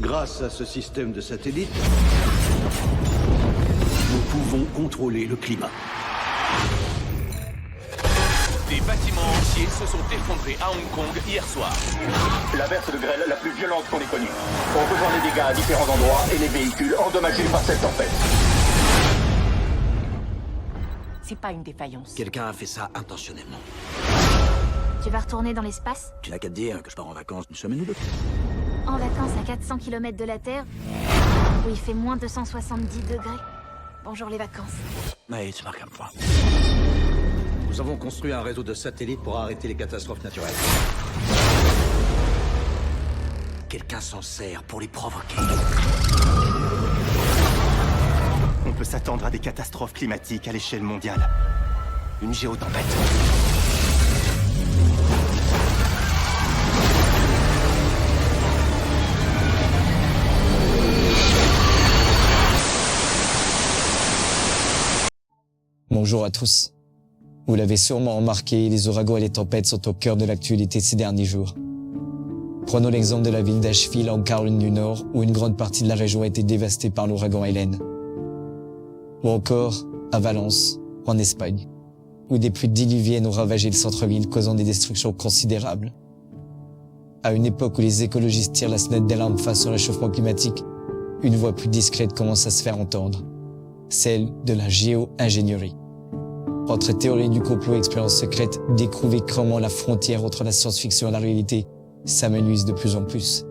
Grâce à ce système de satellite, nous pouvons contrôler le climat. Des bâtiments entiers se sont effondrés à Hong Kong hier soir. L'averse de grêle la plus violente qu'on ait connue. On rejoint les dégâts à différents endroits et les véhicules endommagés par cette tempête. C'est pas une défaillance. Quelqu'un a fait ça intentionnellement. Tu vas retourner dans l'espace? Tu n'as qu'à te dire que je pars en vacances une semaine ou deux. En vacances à 400 km de la Terre, où il fait moins 270 degrés. Bonjour les vacances. Mais tu marques un point. Nous avons construit un réseau de satellites pour arrêter les catastrophes naturelles. Quelqu'un s'en sert pour les provoquer. On peut s'attendre à des catastrophes climatiques à l'échelle mondiale. Une géotempête. Bonjour à tous. Vous l'avez sûrement remarqué, les ouragans et les tempêtes sont au cœur de l'actualité ces derniers jours. Prenons l'exemple de la ville d'Asheville en Caroline du Nord, où une grande partie de la région a été dévastée par l'ouragan Hélène. Ou encore à Valence, en Espagne, où des pluies diluviennes ont ravagé le centre-ville, causant des destructions considérables. À une époque où les écologistes tirent la sonnette d'alarme face au réchauffement climatique, une voix plus discrète commence à se faire entendre, celle de la géo-ingénierie. Entre théorie du complot et expérience secrète, découvrez comment la frontière entre la science-fiction et la réalité s'amenuise de plus en plus.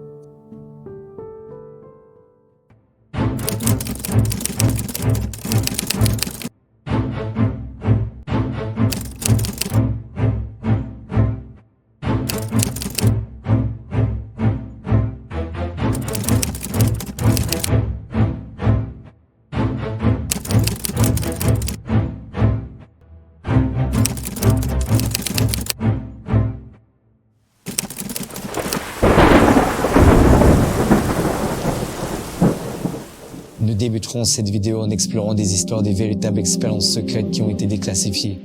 Nous débuterons cette vidéo en explorant des histoires des véritables expériences secrètes qui ont été déclassifiées.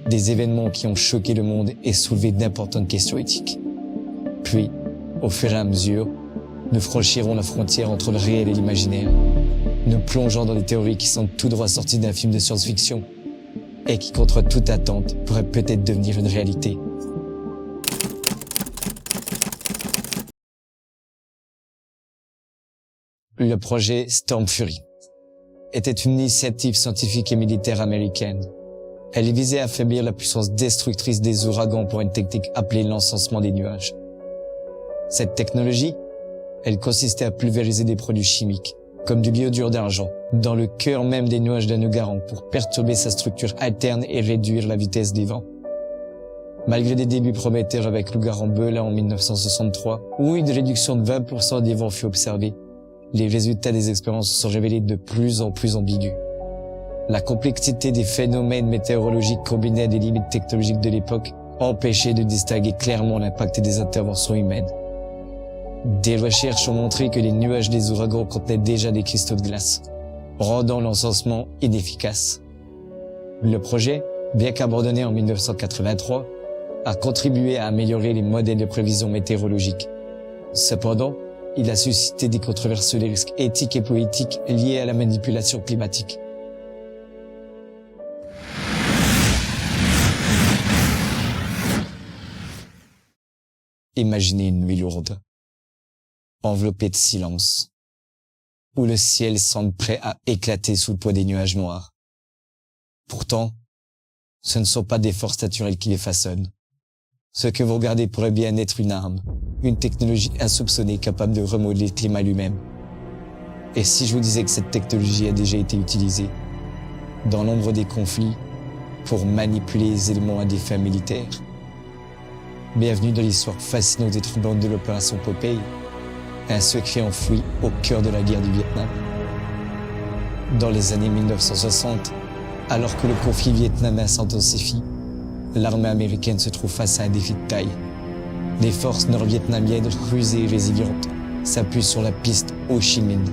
Des événements qui ont choqué le monde et soulevé d'importantes questions éthiques. Puis, au fur et à mesure, nous franchirons la frontière entre le réel et l'imaginaire. Nous plongeons dans des théories qui sont tout droit sorties d'un film de science-fiction et qui, contre toute attente, pourraient peut-être devenir une réalité. Le projet Storm Fury était une initiative scientifique et militaire américaine. Elle visait à affaiblir la puissance destructrice des ouragans pour une technique appelée l'encensement des nuages. Cette technologie, elle consistait à pulvériser des produits chimiques, comme du l'iodure d'argent, dans le cœur même des nuages d'un ouragan pour perturber sa structure alterne et réduire la vitesse des vents. Malgré des débuts prometteurs avec l'ouragan Beulah en 1963, où une réduction de 20% des vents fut observée, les résultats des expériences se sont révélés de plus en plus ambigus. La complexité des phénomènes météorologiques combinée à des limites technologiques de l'époque empêchait de distinguer clairement l'impact des interventions humaines. Des recherches ont montré que les nuages des ouragans contenaient déjà des cristaux de glace, rendant l'encensement inefficace. Le projet, bien qu'abandonné en 1983, a contribué à améliorer les modèles de prévision météorologique. Cependant, il a suscité des controverses sur les risques éthiques et politiques liés à la manipulation climatique. Imaginez une nuit lourde, enveloppée de silence, où le ciel semble prêt à éclater sous le poids des nuages noirs. Pourtant, ce ne sont pas des forces naturelles qui les façonnent. Ce que vous regardez pourrait bien être une arme, une technologie insoupçonnée capable de remodeler le climat lui-même. Et si je vous disais que cette technologie a déjà été utilisée dans l'ombre des conflits pour manipuler les éléments à des fins militaires? Bienvenue dans l'histoire fascinante et troublante de l'opération Popeye, un secret enfoui au cœur de la guerre du Vietnam. Dans les années 1960, alors que le conflit vietnamien s'intensifie, l'armée américaine se trouve face à un défi de taille. Les forces nord-vietnamiennes, rusées et résilientes, s'appuient sur la piste Ho Chi Minh,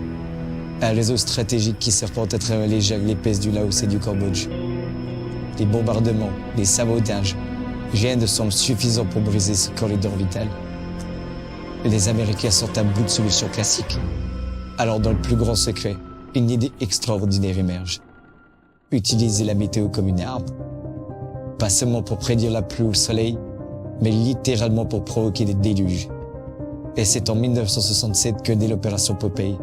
un réseau stratégique qui serpente à travers les jungles épaisses du Laos et du Cambodge. Les bombardements, les sabotages, rien ne semble suffisant pour briser ce corridor vital. les Américains sont à bout de solutions classiques. Alors dans le plus grand secret, une idée extraordinaire émerge. Utiliser la météo comme une arme. Pas seulement pour prédire la pluie ou le soleil, mais littéralement pour provoquer des déluges. Et c'est en 1967 que naît l'opération Popeye.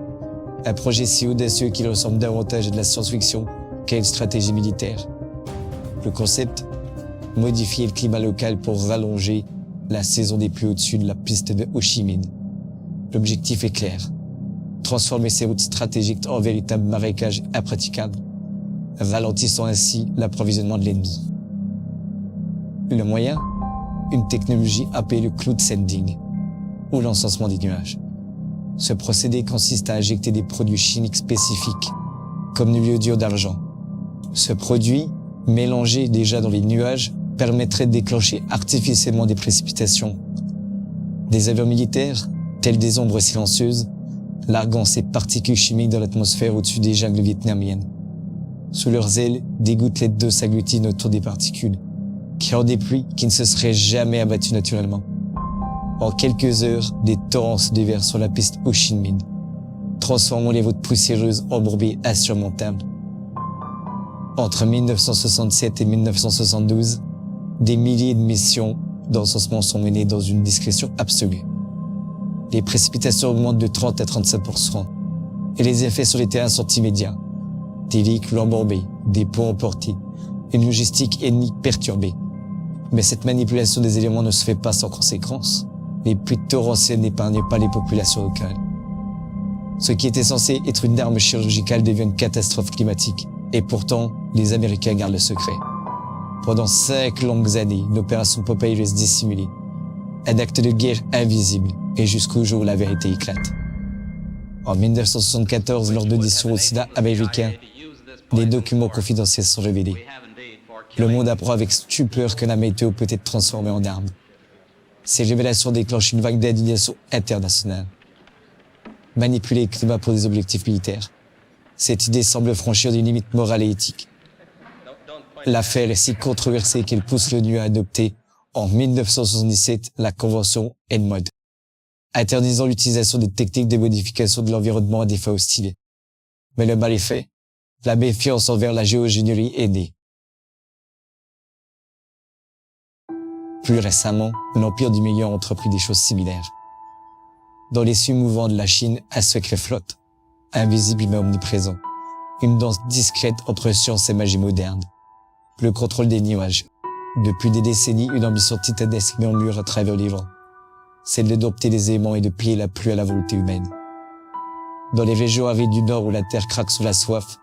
Un projet si audacieux qu'il ressemble davantage à de la science-fiction qu'à une stratégie militaire. Le concept, modifier le climat local pour rallonger la saison des pluies au-dessus de la piste de Ho Chi Minh. L'objectif est clair. Transformer ces routes stratégiques en véritables marécages impraticables, ralentissant ainsi l'approvisionnement de l'ennemi. Le moyen, une technologie appelée le cloud sending, ou l'encensement des nuages. Ce procédé consiste à injecter des produits chimiques spécifiques, comme le iodure d'argent. Ce produit, mélangé déjà dans les nuages, permettrait de déclencher artificiellement des précipitations. Des avions militaires, tels des ombres silencieuses, larguant ces particules chimiques dans l'atmosphère au-dessus des jungles vietnamiennes. Sous leurs ailes, des gouttelettes d'eau s'agglutinent autour des particules, créant des pluies qui ne se seraient jamais abattues naturellement. En quelques heures, des torrents se déversent sur la piste Ho Chi Minh, transformant les voûtes poussiéreuses en bourbiers insurmontables. Entre 1967 et 1972, des milliers de missions d'encensement sont menées dans une discrétion absolue. Les précipitations augmentent de 30 à 35%, et les effets sur les terrains sont immédiats. Des véhicules embourbés, des ponts emportés, une logistique ennemie perturbée. Mais cette manipulation des éléments ne se fait pas sans conséquences. Les pluies torrentielles n'épargnent pas les populations locales. Ce qui était censé être une arme chirurgicale devient une catastrophe climatique. Et pourtant, les Américains gardent le secret. Pendant 5 longues années, l'opération Popeye reste dissimulée. Un acte de guerre invisible, et jusqu'au jour où la vérité éclate. En 1974, lors d'auditions au Sénat américain, des documents confidentiels sont révélés. Le monde apprend avec stupeur que la météo peut être transformée en arme. Ces révélations déclenchent une vague d'indignation internationale. Manipuler le climat pour des objectifs militaires. Cette idée semble franchir des limites morales et éthiques. L'affaire est si controversée qu'elle pousse l'ONU à adopter, en 1977, la Convention ENMOD, interdisant l'utilisation des techniques de modification de l'environnement à des fins hostiles. Mais le mal est fait. La méfiance envers la géogénierie est née. Plus récemment, l'Empire du Milieu a entrepris des choses similaires. Dans les cieux mouvants de la Chine, un secret flotte, invisible mais omniprésent. Une danse discrète entre science et magie moderne. Le contrôle des nuages. Depuis des décennies, une ambition titanesque murmure à travers les vents. Celle de dompter les éléments et de plier la pluie à la volonté humaine. Dans les régions arides du nord où la terre craque sous la soif,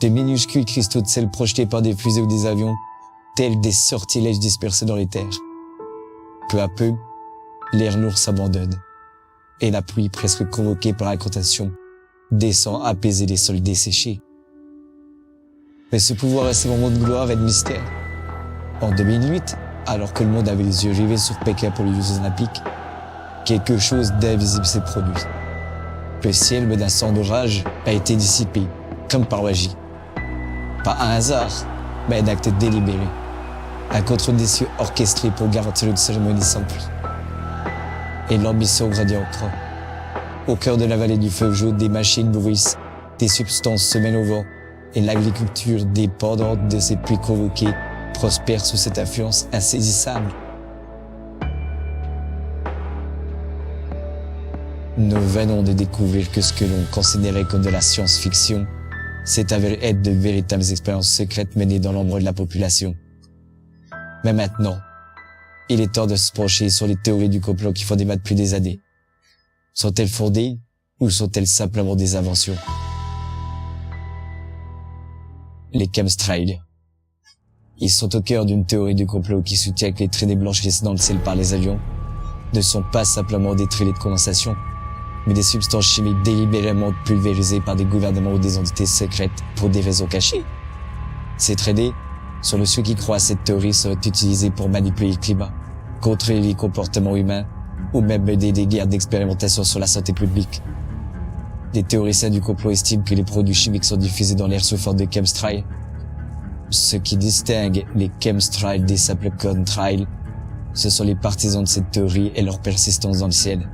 de minuscules cristaux de sel projetés par des fusées ou des avions, tels des sortilèges dispersés dans les terres. Peu à peu, l'air lourd s'abandonne, et la pluie, presque convoquée par incantation, descend apaiser les sols desséchés. Mais ce pouvoir a ses moments de gloire et de mystère. En 2008, alors que le monde avait les yeux rivés sur Pékin pour les Jeux Olympiques, quelque chose d'invisible s'est produit. Le ciel menaçant d'orage a été dissipé, comme par magie. Pas un hasard, mais un acte délibéré. Un contrôle des cieux orchestré pour garantir une cérémonie sans pluie. Et l'ambition grandit encore. Au cœur de la vallée du feu jaune, des machines bruissent, des substances se mêlent au vent, et l'agriculture dépendante de ces pluies convoquées prospère sous cette influence insaisissable. Nous venons de découvrir que ce que l'on considérait comme de la science-fiction s'est avéré être de véritables expériences secrètes menées dans l'ombre de la population. Mais maintenant, il est temps de se pencher sur les théories du complot qui font débat depuis des années. Sont-elles fondées ou sont-elles simplement des inventions? Les chemtrails. Ils sont au cœur d'une théorie du complot qui soutient que les traînées blanches laissées dans le ciel par les avions ne sont pas simplement des traînées de condensation, mais des substances chimiques délibérément pulvérisées par des gouvernements ou des entités secrètes pour des raisons cachées. Ces traînées, selon ceux qui croient à cette théorie, seraient utilisées pour manipuler le climat, contrôler les comportements humains ou même mener des guerres d'expérimentation sur la santé publique. Les théoriciens du complot estiment que les produits chimiques sont diffusés dans l'air sous forme de chemtrails. Ce qui distingue les chemtrails des simples contrails, ce sont les partisans de cette théorie et leur persistance dans le ciel.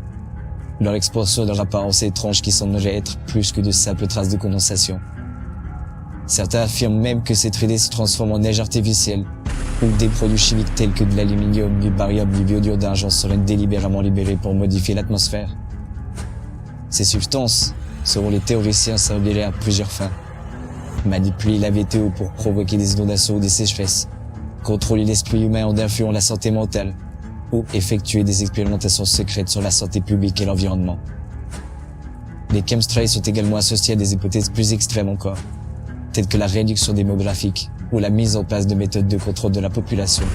leur expansion et leur apparence étrange qui semblerait être plus que de simples traces de condensation. Certains affirment même que ces 3D se transforment en neige artificielle, ou que des produits chimiques tels que de l'aluminium, du barium, du iodure d'argent seraient délibérément libérés pour modifier l'atmosphère. Ces substances, selon les théoriciens, serviraient à plusieurs fins. Manipuler la météo pour provoquer des inondations ou des sécheresses, contrôler l'esprit humain en influant la santé mentale, ou effectuer des expérimentations secrètes sur la santé publique et l'environnement. Les chemtrails sont également associés à des hypothèses plus extrêmes encore, telles que la réduction démographique ou la mise en place de méthodes de contrôle de la population.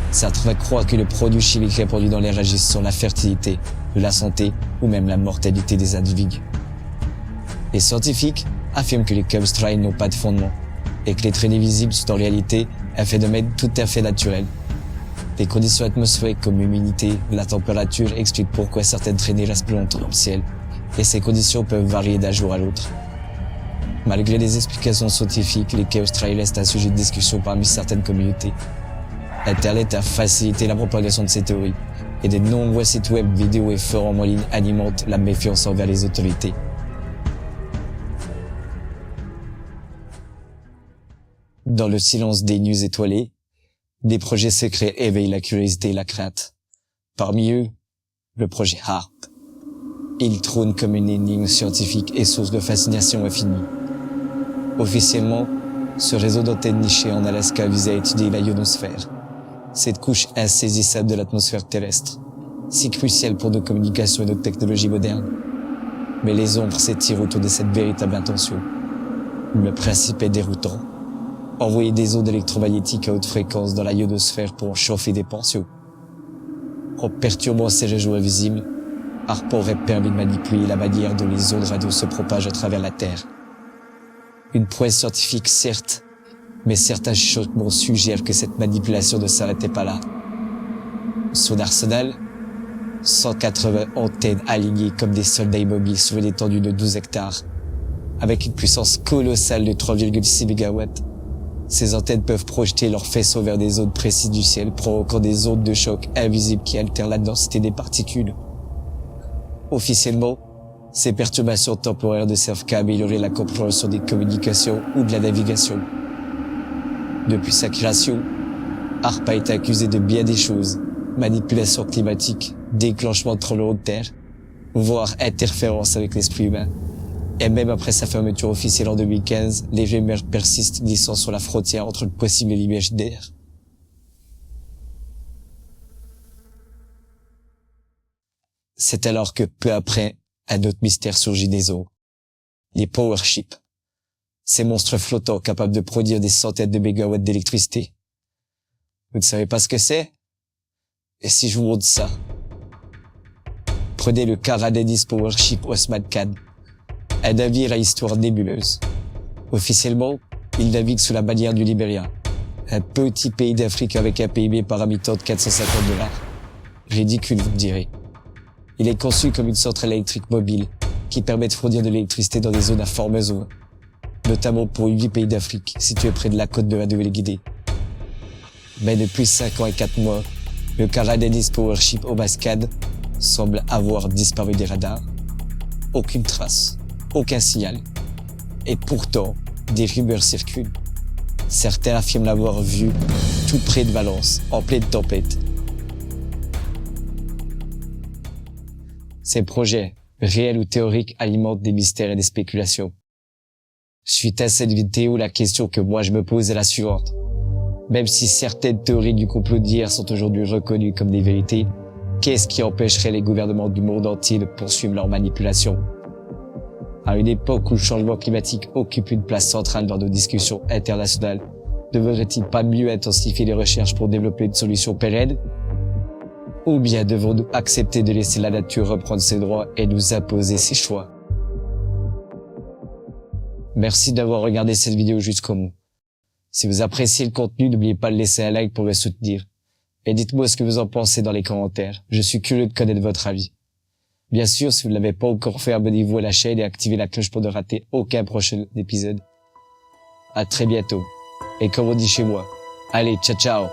Certains croient que les produits chimiques répandus dans l'air agissent sur la fertilité, la santé ou même la mortalité des individus. Les scientifiques affirment que les chemtrails n'ont pas de fondement et que les traînées visibles sont en réalité un phénomène tout à fait naturel. Les conditions atmosphériques comme l'humidité ou la température expliquent pourquoi certaines traînées restent plus longtemps dans le ciel, et ces conditions peuvent varier d'un jour à l'autre. Malgré les explications scientifiques, les chemtrails restent un sujet de discussion parmi certaines communautés. Internet a facilité la propagation de ces théories, et de nombreux sites web, vidéos et forums en ligne alimentent la méfiance envers les autorités. Dans le silence des news étoilées, des projets secrets éveillent la curiosité et la crainte. Parmi eux, le projet HAARP. Il trône comme une énigme scientifique et source de fascination infinie. Officiellement, ce réseau d'antennes nichées en Alaska vise à étudier la ionosphère, cette couche insaisissable de l'atmosphère terrestre, si cruciale pour nos communications et nos technologies modernes. Mais les ombres s'étirent autour de cette véritable intention. Le principe est déroutant. Envoyer des ondes électromagnétiques à haute fréquence dans la ionosphère pour en chauffer des pensions. En perturbant ces régions invisibles, HAARP aurait permis de manipuler la manière dont les ondes radio se propagent à travers la Terre. Une prouesse scientifique, certes, mais certains chuchotements suggèrent que cette manipulation ne s'arrêtait pas là. Son arsenal, 180 antennes alignées comme des soldats immobiles sur une étendue de 12 hectares, avec une puissance colossale de 3,6 MW. Ces antennes peuvent projeter leurs faisceaux vers des zones précises du ciel, provoquant des ondes de choc invisibles qui altèrent la densité des particules. Officiellement, ces perturbations temporaires ne servent qu'à améliorer la compréhension des communications ou de la navigation. Depuis sa création, HAARP a été accusé de bien des choses: manipulation climatique, déclenchement de tremblements de terre, voire interférence avec l'esprit humain. Et même après sa fermeture officielle en 2015, les rumeurs persistent glissant sur la frontière entre le possible et l'imaginaire. C'est alors que peu après, un autre mystère surgit des eaux. Les power ships. Ces monstres flottants capables de produire des centaines de mégawatts d'électricité. Vous ne savez pas ce que c'est? Et si je vous montre ça? Prenez le Kara Dennis Power Ship Osman Khan. Un navire à histoire nébuleuse. Officiellement, il navigue sous la bannière du Libéria, un petit pays d'Afrique avec un PIB par habitant de $450. Ridicule, vous me direz. Il est conçu comme une centrale électrique mobile qui permet de fournir de l'électricité dans des zones à fort besoin, notamment pour 8 pays d'Afrique situés près de la côte de la Nouvelle-Guinée. Mais depuis 5 ans et 4 mois, le Kara Dennis Power Ship Osman Khan semble avoir disparu des radars. Aucune trace. Aucun signal. Et pourtant, des rumeurs circulent. Certains affirment l'avoir vu tout près de Valence, en pleine tempête. Ces projets, réels ou théoriques, alimentent des mystères et des spéculations. Suite à cette vidéo, la question que moi je me pose est la suivante. Même si certaines théories du complot d'hier sont aujourd'hui reconnues comme des vérités, qu'est-ce qui empêcherait les gouvernements du monde entier de poursuivre leur manipulation? À une époque où le changement climatique occupe une place centrale dans nos discussions internationales, ne devrait-il pas mieux intensifier les recherches pour développer une solution pérenne? Ou bien devons-nous accepter de laisser la nature reprendre ses droits et nous imposer ses choix? Merci d'avoir regardé cette vidéo jusqu'au bout. Si vous appréciez le contenu, n'oubliez pas de laisser un like pour me soutenir. Et dites-moi ce que vous en pensez dans les commentaires. Je suis curieux de connaître votre avis. Bien sûr, si vous ne l'avez pas encore fait, abonnez-vous à la chaîne et activez la cloche pour ne rater aucun prochain épisode. À très bientôt. Et comme on dit chez moi, allez, ciao ciao!